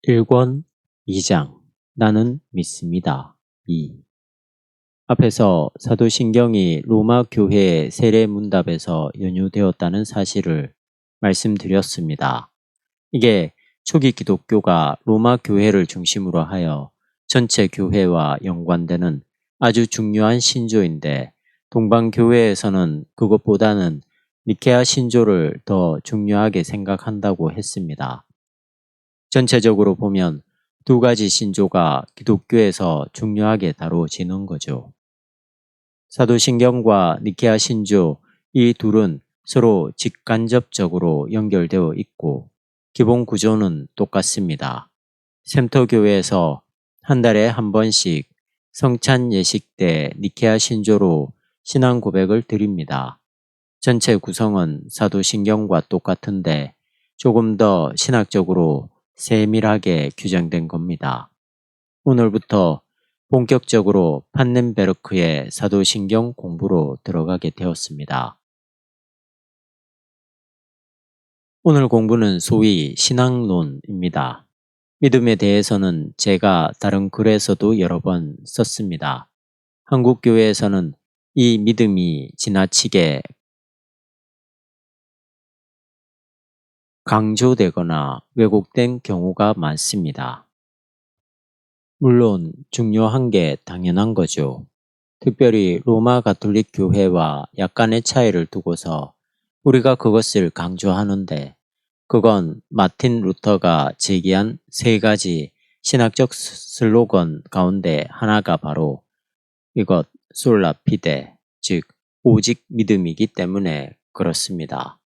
1권 2장 나는 믿습니다. 2. 앞에서 사도신경이 로마 교회의 세례 문답에서 연유되었다는 사실을 말씀드렸습니다. 이게 초기 기독교가 로마 교회를 중심으로 하여 전체 교회와 연관되는 아주 중요한 신조인데, 동방교회에서는 그것보다는 니케아 신조를 더 중요하게 생각한다고 했습니다. 전체적으로 보면 두 가지 신조가 기독교에서 중요하게 다뤄지는 거죠. 사도신경과 니케아 신조, 이 둘은 서로 직간접적으로 연결되어 있고 기본 구조는 똑같습니다. 샘터교회에서 한 달에 한 번씩 성찬 예식 때 니케아 신조로 신앙 고백을 드립니다. 전체 구성은 사도신경과 똑같은데 조금 더 신학적으로 세밀하게 규정된 겁니다. 오늘부터 본격적으로 판넨베르크의 사도신경 공부로 들어가게 되었습니다. 오늘 공부는 소위 신앙론입니다. 믿음에 대해서는 제가 다른 글에서도 여러 번 썼습니다. 한국교회에서는 이 믿음이 지나치게 강조되거나 왜곡된 경우가 많습니다. 물론 중요한 게 당연한 거죠. 특별히 로마 가톨릭 교회와 약간의 차이를 두고서 우리가 그것을 강조하는데, 그건 마틴 루터가 제기한 세 가지 신학적 슬로건 가운데 하나가 바로 이것 솔라 피데, 즉 오직 믿음이기 때문에 그렇습니다.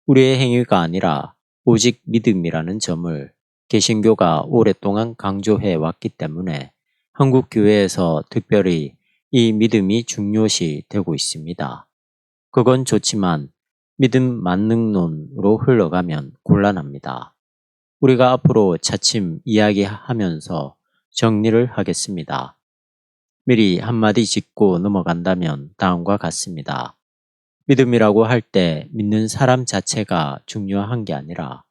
우리의 행위가 아니라 오직 믿음이라는 점을 개신교가 오랫동안 강조해 왔기 때문에 한국 교회에서 특별히 이 믿음이 중요시 되고 있습니다. 그건 좋지만 믿음 만능론으로 흘러가면 곤란합니다. 우리가 앞으로 차츰 이야기하면서 정리를 하겠습니다. 미리 한마디 짚고 넘어간다면 다음과 같습니다. 믿음이라고 할 때 믿는 사람 자체가 중요한 게 아니라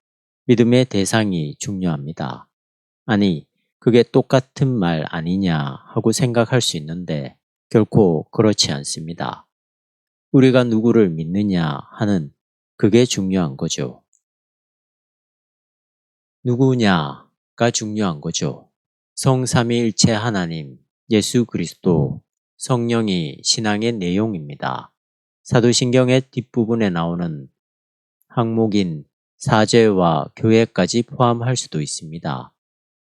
믿음의 대상이 중요합니다. 아니, 그게 똑같은 말 아니냐 하고 생각할 수 있는데 결코 그렇지 않습니다. 우리가 누구를 믿느냐 하는 그게 중요한 거죠. 누구냐가 중요한 거죠. 성삼위일체 하나님, 예수 그리스도, 성령이 신앙의 내용입니다. 사도신경의 뒷부분에 나오는 항목인 사제와 교회까지 포함할 수도 있습니다.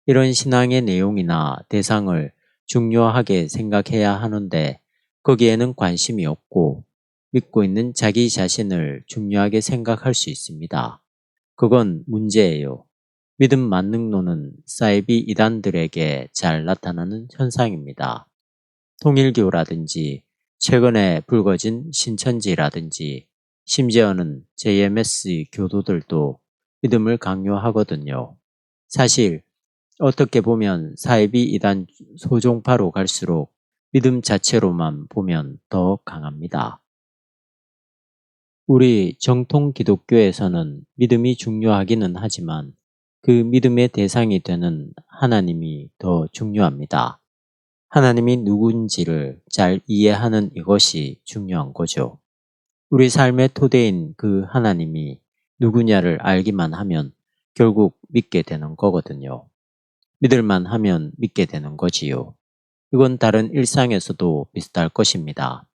이런 신앙의 내용이나 대상을 중요하게 생각해야 하는데 거기에는 관심이 없고 믿고 있는 자기 자신을 중요하게 생각할 수 있습니다. 그건 문제예요. 믿음 만능론은 사이비 이단들에게 잘 나타나는 현상입니다. 통일교라든지 최근에 불거진 신천지라든지 심지어는 JMS 교도들도 믿음을 강요하거든요. 사실 어떻게 보면 사이비 이단 소종파로 갈수록 믿음 자체로만 보면 더 강합니다. 우리 정통 기독교에서는 믿음이 중요하기는 하지만 그 믿음의 대상이 되는 하나님이 더 중요합니다. 하나님이 누군지를 잘 이해하는 이것이 중요한 거죠. 우리 삶의 토대인 그 하나님이 누구냐를 알기만 하면 결국 믿게 되는 거거든요. 믿을만 하면 믿게 되는 거지요. 이건 다른 일상에서도 비슷할 것입니다.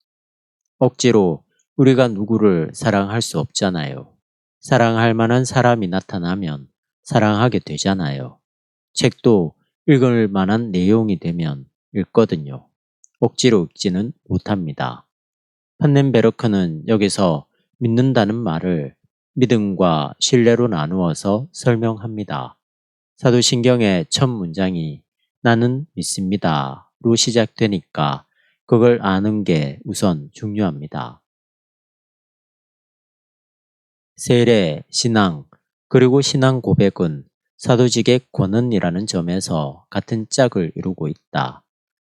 억지로 우리가 누구를 사랑할 수 없잖아요. 사랑할 만한 사람이 나타나면 사랑하게 되잖아요. 책도 읽을 만한 내용이 되면 읽거든요. 억지로 읽지는 못합니다. 판넨베르크는 여기서 믿는다는 말을 믿음과 신뢰로 나누어서 설명합니다. 사도신경의 첫 문장이 나는 믿습니다로 시작되니까 그걸 아는 게 우선 중요합니다. 세례, 신앙, 그리고 신앙 고백은 사도직의 권한이라는 점에서 같은 짝을 이루고 있다.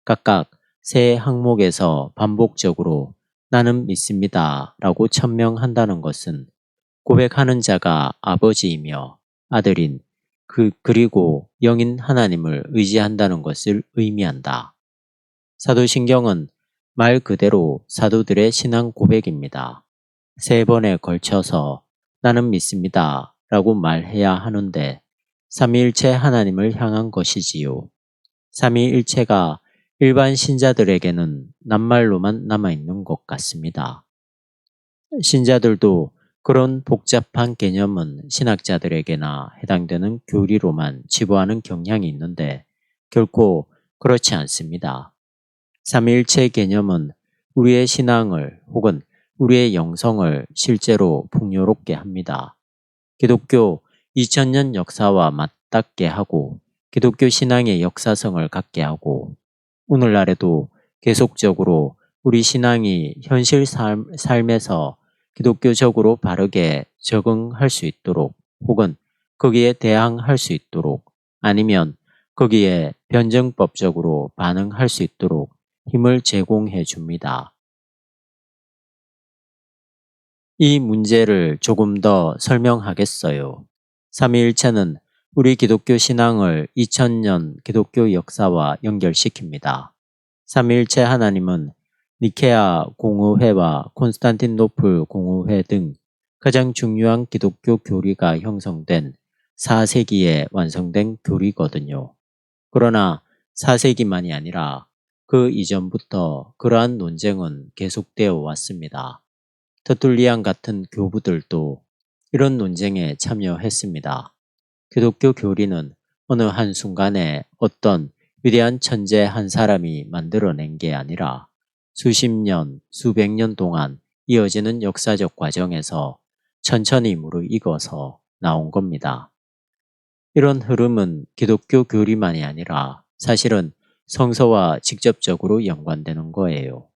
각각 세 항목에서 반복적으로 나는 믿습니다 라고 천명한다는 것은 고백하는 자가 아버지이며 아들인 그리고 영인 하나님을 의지한다는 것을 의미한다. 사도신경은 말 그대로 사도들의 신앙 고백입니다. 3번에 걸쳐서 나는 믿습니다 라고 말해야 하는데 삼위일체 하나님을 향한 것이지요. 삼위일체가 일반 신자들에게는 낱말로만 남아있는 것 같습니다. 신자들도 그런 복잡한 개념은 신학자들에게나 해당되는 교리로만 치부하는 경향이 있는데 결코 그렇지 않습니다. 삼위일체 개념은 우리의 신앙을 혹은 우리의 영성을 실제로 풍요롭게 합니다. 기독교 2000년 역사와 맞닿게 하고 기독교 신앙의 역사성을 갖게 하고 오늘날에도 계속적으로 우리 신앙이 현실 삶에서 기독교적으로 바르게 적응할 수 있도록 혹은 거기에 대항할 수 있도록 아니면 거기에 변증법적으로 반응할 수 있도록 힘을 제공해 줍니다. 이 문제를 조금 더 설명하겠어요. 삼위일체는 우리 기독교 신앙을 2000년 기독교 역사와 연결시킵니다. 삼위일체 하나님은 니케아 공의회와 콘스탄틴노플 공의회 등 가장 중요한 기독교 교리가 형성된 4세기에 완성된 교리거든요. 그러나 4세기만이 아니라 그 이전부터 그러한 논쟁은 계속되어 왔습니다. 터툴리안 같은 교부들도 이런 논쟁에 참여했습니다. 기독교 교리는 어느 한순간에 어떤 위대한 천재 한 사람이 만들어낸 게 아니라 수십 년, 수백 년 동안 이어지는 역사적 과정에서 천천히 무르익어서 나온 겁니다. 이런 흐름은 기독교 교리만이 아니라 사실은 성서와 직접적으로 연관되는 거예요.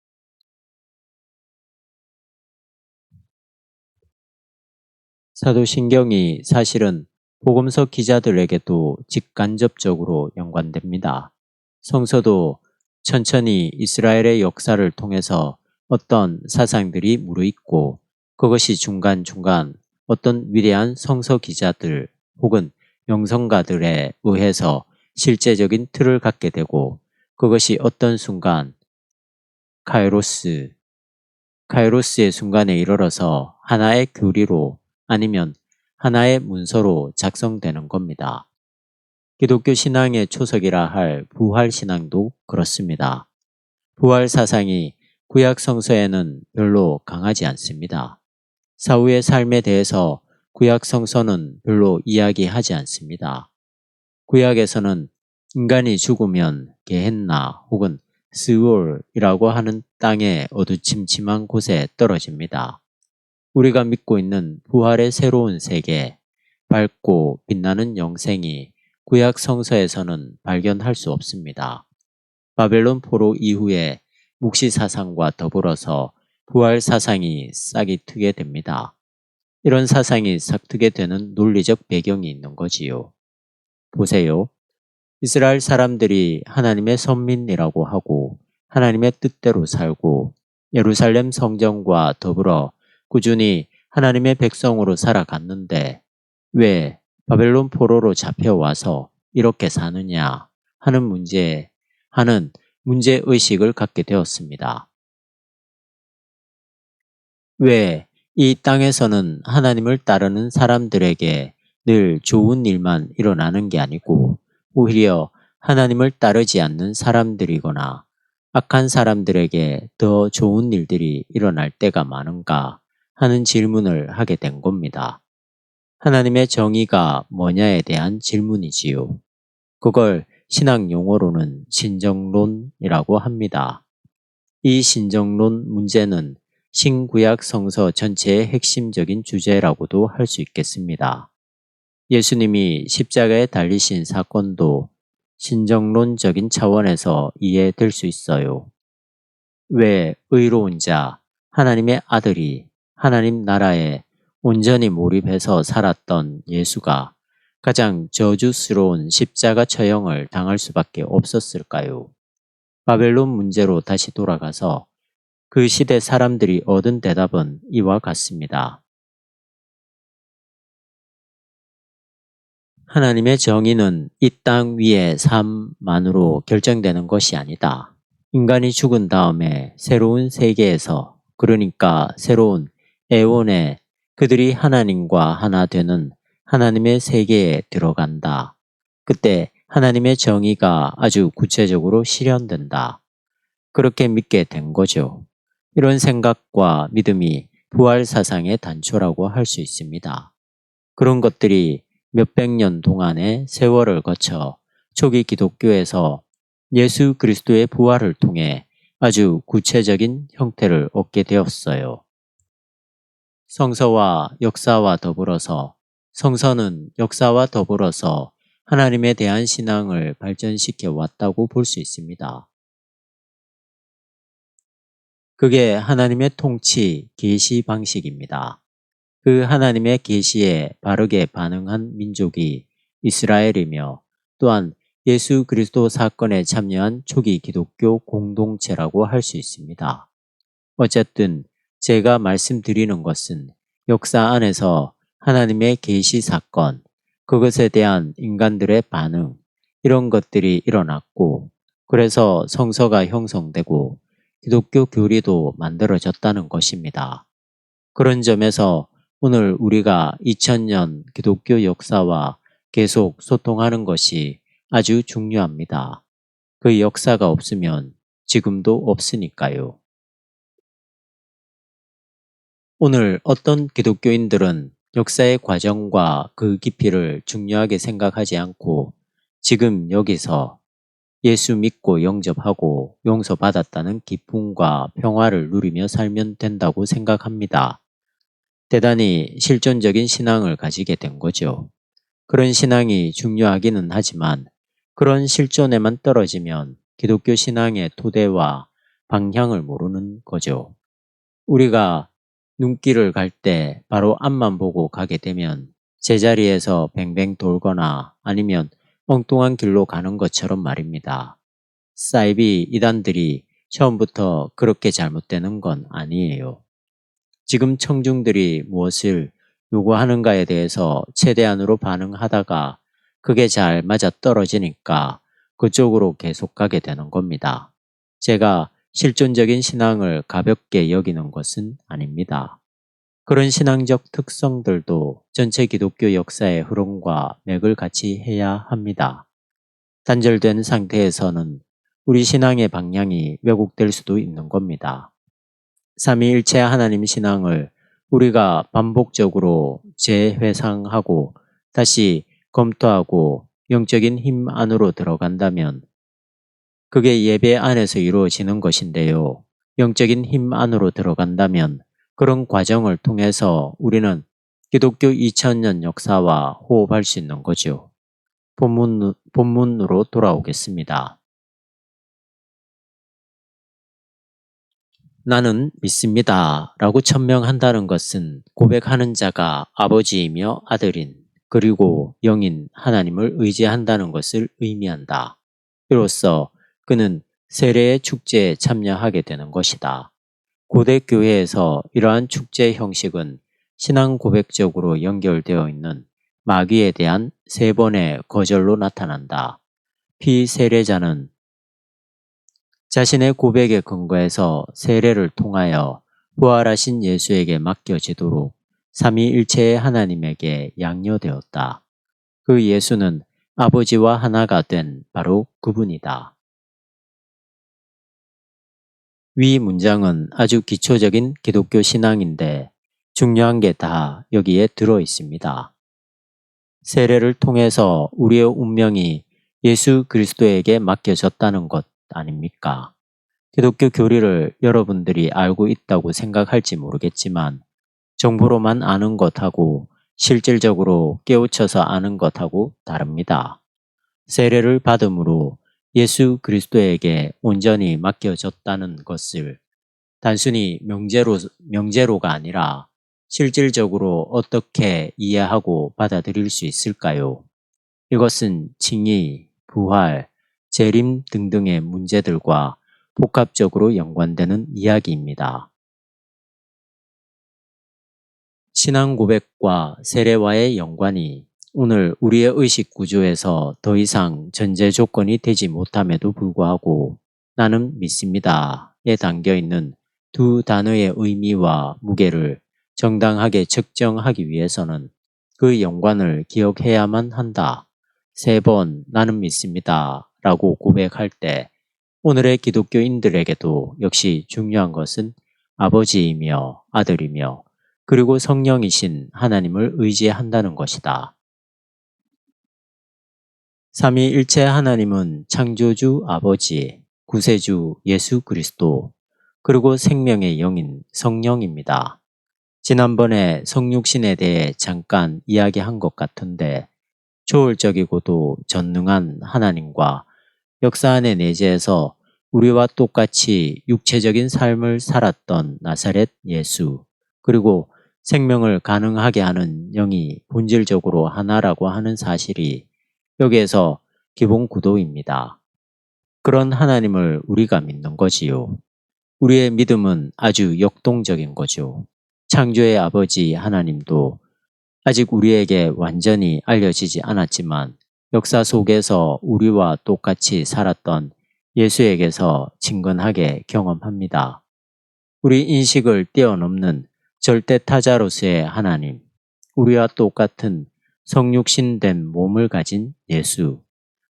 사도신경이 사실은 복음서 기자들에게도 직간접적으로 연관됩니다. 성서도 천천히 이스라엘의 역사를 통해서 어떤 사상들이 무르익고 그것이 중간중간 어떤 위대한 성서 기자들 혹은 명성가들에 의해서 실제적인 틀을 갖게 되고 그것이 어떤 순간 카이로스의 순간에 이르러서 하나의 교리로 아니면 하나의 문서로 작성되는 겁니다. 기독교 신앙의 초석이라 할 부활 신앙도 그렇습니다. 부활 사상이 구약 성서에는 별로 강하지 않습니다. 사후의 삶에 대해서 구약 성서는 별로 이야기하지 않습니다. 구약에서는 인간이 죽으면 게헨나 혹은 스올이라고 하는 땅의 어두침침한 곳에 떨어집니다. 우리가 믿고 있는 부활의 새로운 세계, 밝고 빛나는 영생이 구약 성서에서는 발견할 수 없습니다. 바벨론 포로 이후에 묵시 사상과 더불어서 부활 사상이 싹이 트게 됩니다. 이런 사상이 싹트게 되는 논리적 배경이 있는 거지요. 보세요. 이스라엘 사람들이 하나님의 선민이라고 하고 하나님의 뜻대로 살고 예루살렘 성전과 더불어 꾸준히 하나님의 백성으로 살아갔는데 왜 바벨론 포로로 잡혀와서 이렇게 사느냐 하는 문제의식을 갖게 되었습니다. 왜 이 땅에서는 하나님을 따르는 사람들에게 늘 좋은 일만 일어나는 게 아니고 오히려 하나님을 따르지 않는 사람들이거나 악한 사람들에게 더 좋은 일들이 일어날 때가 많은가 하는 질문을 하게 된 겁니다. 하나님의 정의가 뭐냐에 대한 질문이지요. 그걸 신학 용어로는 신정론이라고 합니다. 이 신정론 문제는 신구약 성서 전체의 핵심적인 주제라고도 할 수 있겠습니다. 예수님이 십자가에 달리신 사건도 신정론적인 차원에서 이해될 수 있어요. 왜 의로운 자, 하나님의 아들이 하나님 나라에 온전히 몰입해서 살았던 예수가 가장 저주스러운 십자가 처형을 당할 수밖에 없었을까요? 바벨론 문제로 다시 돌아가서 그 시대 사람들이 얻은 대답은 이와 같습니다. 하나님의 정의는 이 땅 위의 삶만으로 결정되는 것이 아니다. 인간이 죽은 다음에 새로운 세계에서, 그러니까 새로운 애원에 그들이 하나님과 하나 되는 하나님의 세계에 들어간다. 그때 하나님의 정의가 아주 구체적으로 실현된다. 그렇게 믿게 된 거죠. 이런 생각과 믿음이 부활 사상의 단초라고 할 수 있습니다. 그런 것들이 몇백 년 동안의 세월을 거쳐 초기 기독교에서 예수 그리스도의 부활을 통해 아주 구체적인 형태를 얻게 되었어요. 성서와 역사와 더불어서, 성서는 역사와 더불어서 하나님에 대한 신앙을 발전시켜 왔다고 볼 수 있습니다. 그게 하나님의 통치, 계시 방식입니다. 그 하나님의 계시에 바르게 반응한 민족이 이스라엘이며, 또한 예수 그리스도 사건에 참여한 초기 기독교 공동체라고 할 수 있습니다. 어쨌든 제가 말씀드리는 것은 역사 안에서 하나님의 계시 사건, 그것에 대한 인간들의 반응, 이런 것들이 일어났고, 그래서 성서가 형성되고 기독교 교리도 만들어졌다는 것입니다. 그런 점에서 오늘 우리가 2000년 기독교 역사와 계속 소통하는 것이 아주 중요합니다. 그 역사가 없으면 지금도 없으니까요. 오늘 어떤 기독교인들은 역사의 과정과 그 깊이를 중요하게 생각하지 않고 지금 여기서 예수 믿고 영접하고 용서받았다는 기쁨과 평화를 누리며 살면 된다고 생각합니다. 대단히 실존적인 신앙을 가지게 된 거죠. 그런 신앙이 중요하기는 하지만 그런 실존에만 떨어지면 기독교 신앙의 토대와 방향을 모르는 거죠. 우리가 눈길을 갈 때 바로 앞만 보고 가게 되면 제자리에서 뱅뱅 돌거나 아니면 엉뚱한 길로 가는 것처럼 말입니다. 사이비 이단들이 처음부터 그렇게 잘못되는 건 아니에요. 지금 청중들이 무엇을 요구하는가에 대해서 최대한으로 반응하다가 그게 잘 맞아떨어지니까 그쪽으로 계속 가게 되는 겁니다. 제가 실존적인 신앙을 가볍게 여기는 것은 아닙니다. 그런 신앙적 특성들도 전체 기독교 역사의 흐름과 맥을 같이 해야 합니다. 단절된 상태에서는 우리 신앙의 방향이 왜곡될 수도 있는 겁니다. 삼위일체 하나님 신앙을 우리가 반복적으로 재회상하고 다시 검토하고 영적인 힘 안으로 들어간다면 그게 예배 안에서 이루어지는 것인데요. 영적인 힘 안으로 들어간다면 그런 과정을 통해서 우리는 기독교 2000년 역사와 호흡할 수 있는 거죠. 본문으로 돌아오겠습니다. 나는 믿습니다 라고 천명한다는 것은 고백하는 자가 아버지이며 아들인 그리고 영인 하나님을 의지한다는 것을 의미한다. 이로써 그는 세례의 축제에 참여하게 되는 것이다. 고대 교회에서 이러한 축제 형식은 신앙 고백적으로 연결되어 있는 마귀에 대한 3번의 거절로 나타난다. 피세례자는 자신의 고백에 근거해서 세례를 통하여 부활하신 예수에게 맡겨지도록 삼위일체의 하나님에게 양려되었다. 그 예수는 아버지와 하나가 된 바로 그분이다. 위 문장은 아주 기초적인 기독교 신앙인데 중요한 게 다 여기에 들어 있습니다. 세례를 통해서 우리의 운명이 예수 그리스도에게 맡겨졌다는 것 아닙니까? 기독교 교리를 여러분들이 알고 있다고 생각할지 모르겠지만 정보로만 아는 것하고 실질적으로 깨우쳐서 아는 것하고 다릅니다. 세례를 받음으로 예수 그리스도에게 온전히 맡겨졌다는 것을 단순히 명제로가 아니라 실질적으로 어떻게 이해하고 받아들일 수 있을까요? 이것은 칭의, 부활, 재림 등등의 문제들과 복합적으로 연관되는 이야기입니다. 신앙 고백과 세례와의 연관이 오늘 우리의 의식 구조에서 더 이상 전제 조건이 되지 못함에도 불구하고 나는 믿습니다에 담겨 있는 두 단어의 의미와 무게를 정당하게 측정하기 위해서는 그 연관을 기억해야만 한다. 3번 나는 믿습니다 라고 고백할 때 오늘의 기독교인들에게도 역시 중요한 것은 아버지이며 아들이며 그리고 성령이신 하나님을 의지한다는 것이다. 삼위일체 하나님은 창조주 아버지, 구세주 예수 그리스도, 그리고 생명의 영인 성령입니다. 지난번에 성육신에 대해 잠깐 이야기한 것 같은데 초월적이고도 전능한 하나님과 역사 안에 내재해서 우리와 똑같이 육체적인 삶을 살았던 나사렛 예수, 그리고 생명을 가능하게 하는 영이 본질적으로 하나라고 하는 사실이 여기에서 기본 구도입니다. 그런 하나님을 우리가 믿는 거지요. 우리의 믿음은 아주 역동적인 거죠. 창조의 아버지 하나님도 아직 우리에게 완전히 알려지지 않았지만 역사 속에서 우리와 똑같이 살았던 예수에게서 친근하게 경험합니다. 우리 인식을 뛰어넘는 절대타자로서의 하나님, 우리와 똑같은 성육신된 몸을 가진 예수,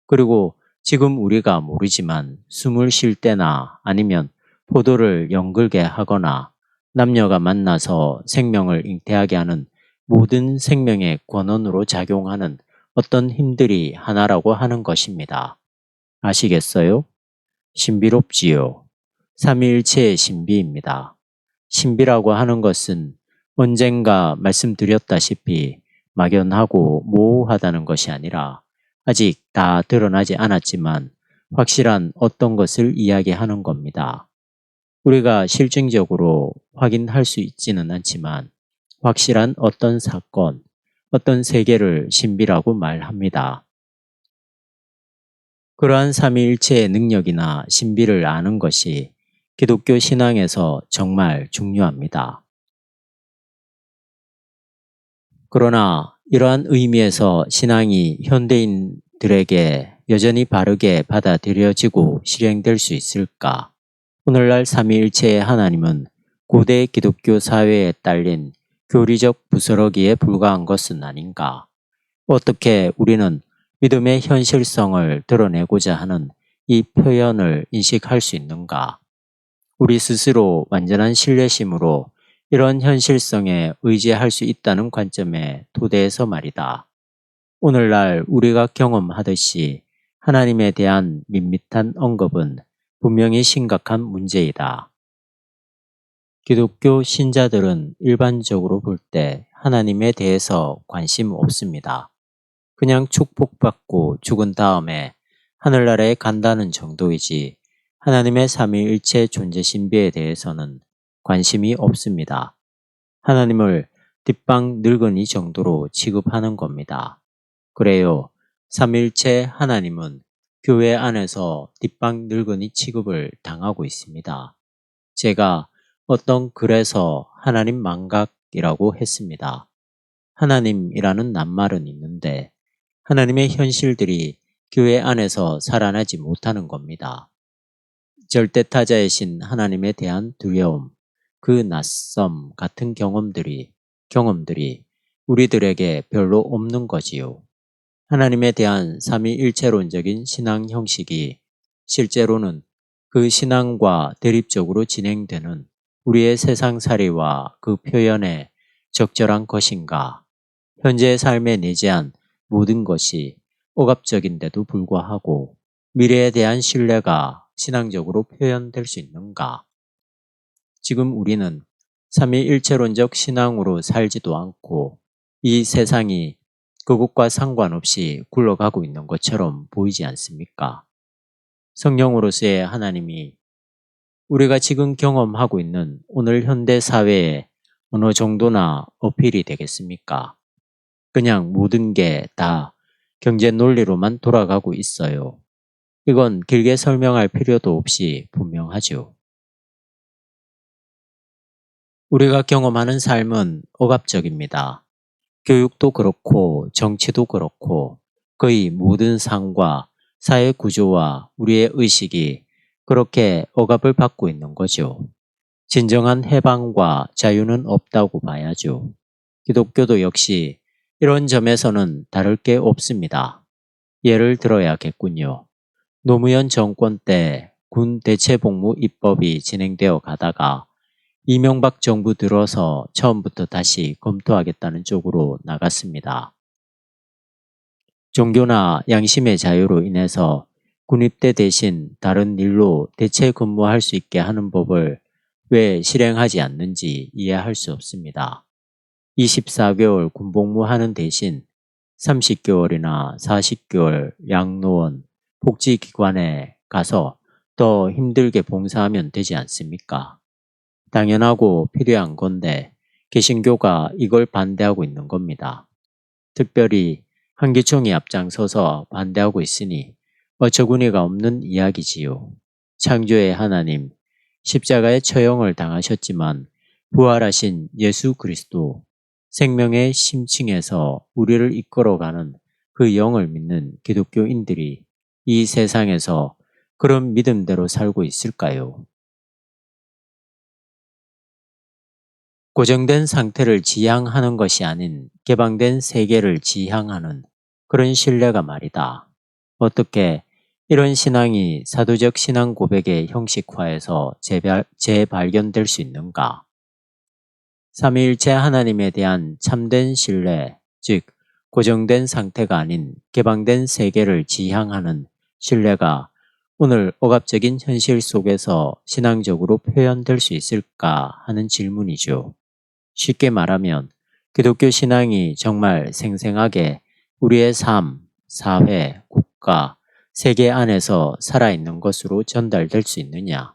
그리고 지금 우리가 모르지만 숨을 쉴 때나 아니면 포도를 연글게 하거나 남녀가 만나서 생명을 잉태하게 하는 모든 생명의 권원으로 작용하는 어떤 힘들이 하나라고 하는 것입니다. 아시겠어요? 신비롭지요. 삼위일체의 신비입니다. 신비라고 하는 것은 언젠가 말씀드렸다시피 막연하고 모호하다는 것이 아니라 아직 다 드러나지 않았지만 확실한 어떤 것을 이야기하는 겁니다. 우리가 실증적으로 확인할 수 있지는 않지만 확실한 어떤 사건, 어떤 세계를 신비라고 말합니다. 그러한 삼위일체의 능력이나 신비를 아는 것이 기독교 신앙에서 정말 중요합니다. 그러나 이러한 의미에서 신앙이 현대인들에게 여전히 바르게 받아들여지고 실행될 수 있을까? 오늘날 삼위일체의 하나님은 고대 기독교 사회에 딸린 교리적 부스러기에 불과한 것은 아닌가? 어떻게 우리는 믿음의 현실성을 드러내고자 하는 이 표현을 인식할 수 있는가? 우리 스스로 완전한 신뢰심으로 이런 현실성에 의지할 수 있다는 관점에 토대해서 말이다. 오늘날 우리가 경험하듯이 하나님에 대한 밋밋한 언급은 분명히 심각한 문제이다. 기독교 신자들은 일반적으로 볼 때 하나님에 대해서 관심 없습니다. 그냥 축복받고 죽은 다음에 하늘나라에 간다는 정도이지 하나님의 삼위일체 존재 신비에 대해서는 관심이 없습니다. 하나님을 뒷방 늙은이 정도로 취급하는 겁니다. 그래요. 삼위일체 하나님은 교회 안에서 뒷방 늙은이 취급을 당하고 있습니다. 제가 어떤 글에서 하나님 망각이라고 했습니다. 하나님이라는 낱말은 있는데 하나님의 현실들이 교회 안에서 살아나지 못하는 겁니다. 절대타자이신 하나님에 대한 두려움, 그 낯섦 같은 경험들이 우리들에게 별로 없는 거지요. 하나님에 대한 삼위일체론적인 신앙 형식이 실제로는 그 신앙과 대립적으로 진행되는 우리의 세상살이와 그 표현에 적절한 것인가? 현재의 삶에 내재한 모든 것이 억압적인데도 불구하고 미래에 대한 신뢰가 신앙적으로 표현될 수 있는가? 지금 우리는 삼위일체론적 신앙으로 살지도 않고 이 세상이 그것과 상관없이 굴러가고 있는 것처럼 보이지 않습니까? 성령으로서의 하나님이 우리가 지금 경험하고 있는 오늘 현대 사회에 어느 정도나 어필이 되겠습니까? 그냥 모든 게 다 경제 논리로만 돌아가고 있어요. 이건 길게 설명할 필요도 없이 분명하죠. 우리가 경험하는 삶은 억압적입니다. 교육도 그렇고 정치도 그렇고 거의 모든 상과 사회 구조와 우리의 의식이 그렇게 억압을 받고 있는 거죠. 진정한 해방과 자유는 없다고 봐야죠. 기독교도 역시 이런 점에서는 다를 게 없습니다. 예를 들어야겠군요. 노무현 정권 때 군 대체복무 입법이 진행되어 가다가 이명박 정부 들어서 처음부터 다시 검토하겠다는 쪽으로 나갔습니다. 종교나 양심의 자유로 인해서 군입대 대신 다른 일로 대체 근무할 수 있게 하는 법을 왜 실행하지 않는지 이해할 수 없습니다. 24개월 군복무하는 대신 30개월이나 40개월 양로원, 복지기관에 가서 더 힘들게 봉사하면 되지 않습니까? 당연하고 필요한 건데 개신교가 이걸 반대하고 있는 겁니다. 특별히 한기총이 앞장서서 반대하고 있으니 어처구니가 없는 이야기지요. 창조의 하나님, 십자가의 처형을 당하셨지만 부활하신 예수 그리스도, 생명의 심층에서 우리를 이끌어가는 그 영을 믿는 기독교인들이 이 세상에서 그런 믿음대로 살고 있을까요? 고정된 상태를 지향하는 것이 아닌 개방된 세계를 지향하는 그런 신뢰가 말이다. 어떻게 이런 신앙이 사도적 신앙 고백의 형식화에서 재발견될 수 있는가? 삼위일체 하나님에 대한 참된 신뢰, 즉 고정된 상태가 아닌 개방된 세계를 지향하는 신뢰가 오늘 억압적인 현실 속에서 신앙적으로 표현될 수 있을까 하는 질문이죠. 쉽게 말하면 기독교 신앙이 정말 생생하게 우리의 삶, 사회, 국가, 세계 안에서 살아있는 것으로 전달될 수 있느냐,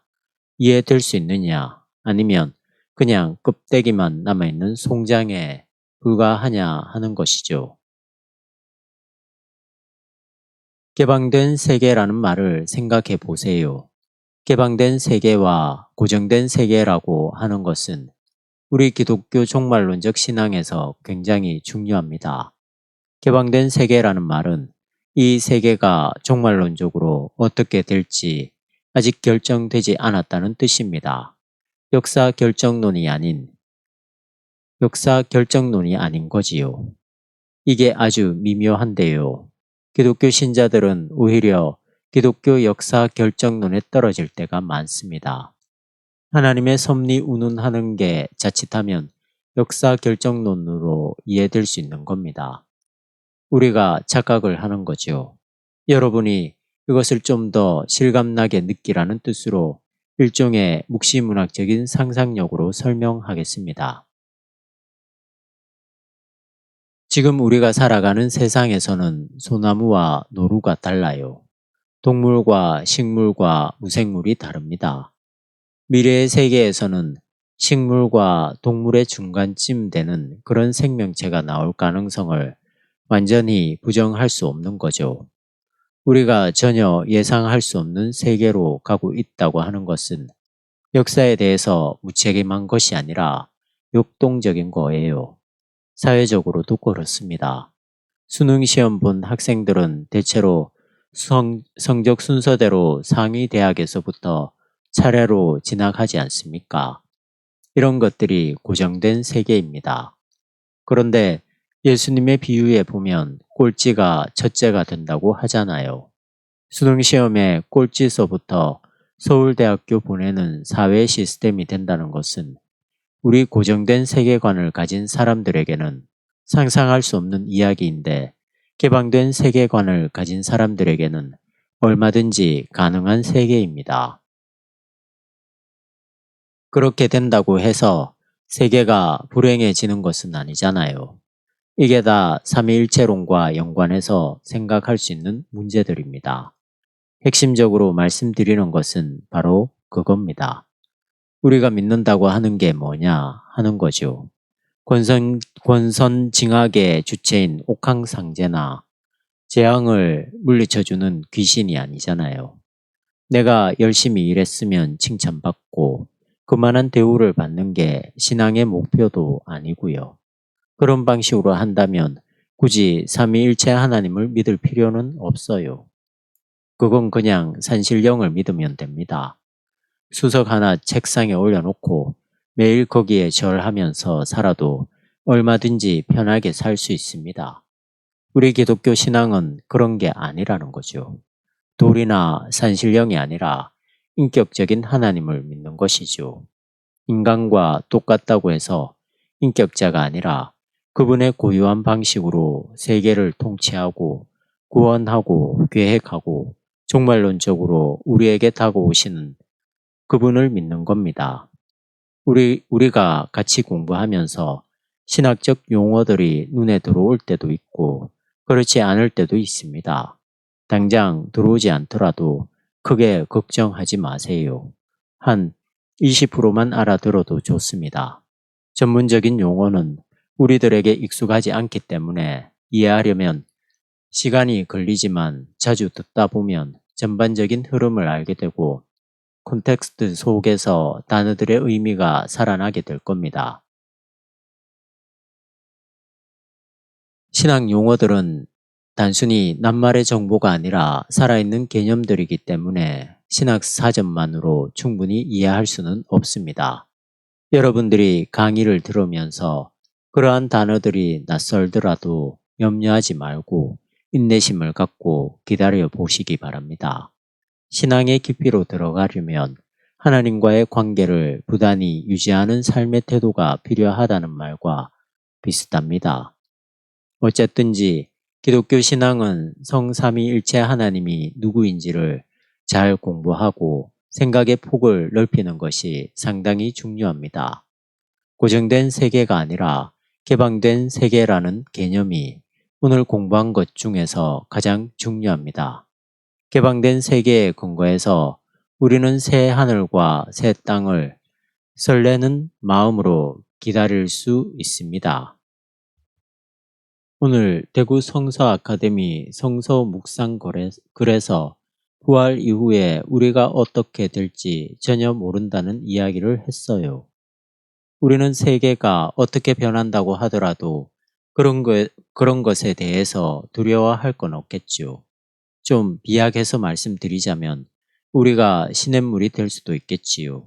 이해될 수 있느냐, 아니면 그냥 껍데기만 남아있는 송장에 불과하냐 하는 것이죠. 개방된 세계라는 말을 생각해 보세요. 개방된 세계와 고정된 세계라고 하는 것은 우리 기독교 종말론적 신앙에서 굉장히 중요합니다. 개방된 세계라는 말은 이 세계가 종말론적으로 어떻게 될지 아직 결정되지 않았다는 뜻입니다. 역사 결정론이 아닌 거지요. 이게 아주 미묘한데요. 기독교 신자들은 오히려 기독교 역사 결정론에 떨어질 때가 많습니다. 하나님의 섭리 운운하는 게 자칫하면 역사 결정론으로 이해될 수 있는 겁니다. 우리가 착각을 하는 거죠. 여러분이 이것을 좀 더 실감나게 느끼라는 뜻으로 일종의 묵시문학적인 상상력으로 설명하겠습니다. 지금 우리가 살아가는 세상에서는 소나무와 노루가 달라요. 동물과 식물과 무생물이 다릅니다. 미래의 세계에서는 식물과 동물의 중간쯤 되는 그런 생명체가 나올 가능성을 완전히 부정할 수 없는 거죠. 우리가 전혀 예상할 수 없는 세계로 가고 있다고 하는 것은 역사에 대해서 무책임한 것이 아니라 역동적인 거예요. 사회적으로도 그렇습니다. 수능시험 본 학생들은 대체로 성적 순서대로 상위 대학에서부터 차례로 진학하지 않습니까? 이런 것들이 고정된 세계입니다. 그런데 예수님의 비유에 보면 꼴찌가 첫째가 된다고 하잖아요. 수능시험에 꼴찌서부터 서울대학교 보내는 사회 시스템이 된다는 것은 우리 고정된 세계관을 가진 사람들에게는 상상할 수 없는 이야기인데 개방된 세계관을 가진 사람들에게는 얼마든지 가능한 세계입니다. 그렇게 된다고 해서 세계가 불행해지는 것은 아니잖아요. 이게 다 삼위일체론과 연관해서 생각할 수 있는 문제들입니다. 핵심적으로 말씀드리는 것은 바로 그겁니다. 우리가 믿는다고 하는 게 뭐냐 하는 거죠. 권선징악의 주체인 옥황상제나 재앙을 물리쳐주는 귀신이 아니잖아요. 내가 열심히 일했으면 칭찬받고 그만한 대우를 받는 게 신앙의 목표도 아니고요. 그런 방식으로 한다면 굳이 삼위일체 하나님을 믿을 필요는 없어요. 그건 그냥 산신령을 믿으면 됩니다. 수석 하나 책상에 올려놓고 매일 거기에 절하면서 살아도 얼마든지 편하게 살 수 있습니다. 우리 기독교 신앙은 그런 게 아니라는 거죠. 돌이나 산신령이 아니라 인격적인 하나님을 믿는 것이죠. 인간과 똑같다고 해서 인격자가 아니라 그분의 고유한 방식으로 세계를 통치하고 구원하고 계획하고 종말론적으로 우리에게 다가오시는 그분을 믿는 겁니다. 우리가 같이 공부하면서 신학적 용어들이 눈에 들어올 때도 있고 그렇지 않을 때도 있습니다. 당장 들어오지 않더라도 크게 걱정하지 마세요. 한 20%만 알아들어도 좋습니다. 전문적인 용어는 우리들에게 익숙하지 않기 때문에 이해하려면 시간이 걸리지만 자주 듣다 보면 전반적인 흐름을 알게 되고 콘텍스트 속에서 단어들의 의미가 살아나게 될 겁니다. 신학 용어들은 단순히 낱말의 정보가 아니라 살아있는 개념들이기 때문에 신학 사전만으로 충분히 이해할 수는 없습니다. 여러분들이 강의를 들으면서 그러한 단어들이 낯설더라도 염려하지 말고 인내심을 갖고 기다려 보시기 바랍니다. 신앙의 깊이로 들어가려면 하나님과의 관계를 부단히 유지하는 삶의 태도가 필요하다는 말과 비슷합니다. 어쨌든지 기독교 신앙은 성삼위일체 하나님이 누구인지를 잘 공부하고 생각의 폭을 넓히는 것이 상당히 중요합니다. 고정된 세계가 아니라 개방된 세계라는 개념이 오늘 공부한 것 중에서 가장 중요합니다. 개방된 세계에 근거해서 우리는 새 하늘과 새 땅을 설레는 마음으로 기다릴 수 있습니다. 오늘 대구 성서 아카데미 성서 묵상 글에서 부활 이후에 우리가 어떻게 될지 전혀 모른다는 이야기를 했어요. 우리는 세계가 어떻게 변한다고 하더라도 그런 것에 대해서 두려워할 건 없겠죠. 좀 비약해서 말씀드리자면 우리가 시냇물이 될 수도 있겠지요.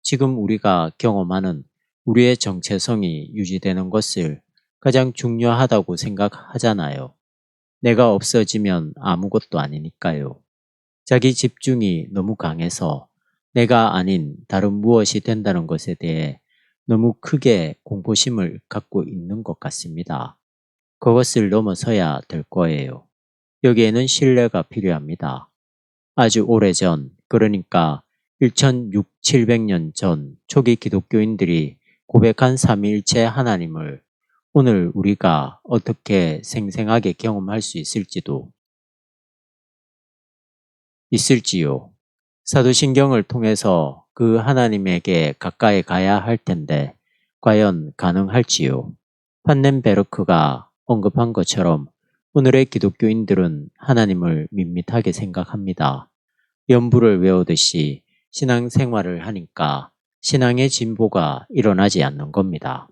지금 우리가 경험하는 우리의 정체성이 유지되는 것을 가장 중요하다고 생각하잖아요. 내가 없어지면 아무것도 아니니까요. 자기 집중이 너무 강해서 내가 아닌 다른 무엇이 된다는 것에 대해 너무 크게 공포심을 갖고 있는 것 같습니다. 그것을 넘어서야 될 거예요. 여기에는 신뢰가 필요합니다. 아주 오래전, 그러니까 1600~700년 전 초기 기독교인들이 고백한 삼위일체 하나님을 오늘 우리가 어떻게 생생하게 경험할 수 있을지요. 사도신경을 통해서 그 하나님에게 가까이 가야 할 텐데 과연 가능할지요. 판넨베르크가 언급한 것처럼 오늘의 기독교인들은 하나님을 밋밋하게 생각합니다. 연부를 외우듯이 신앙생활을 하니까 신앙의 진보가 일어나지 않는 겁니다.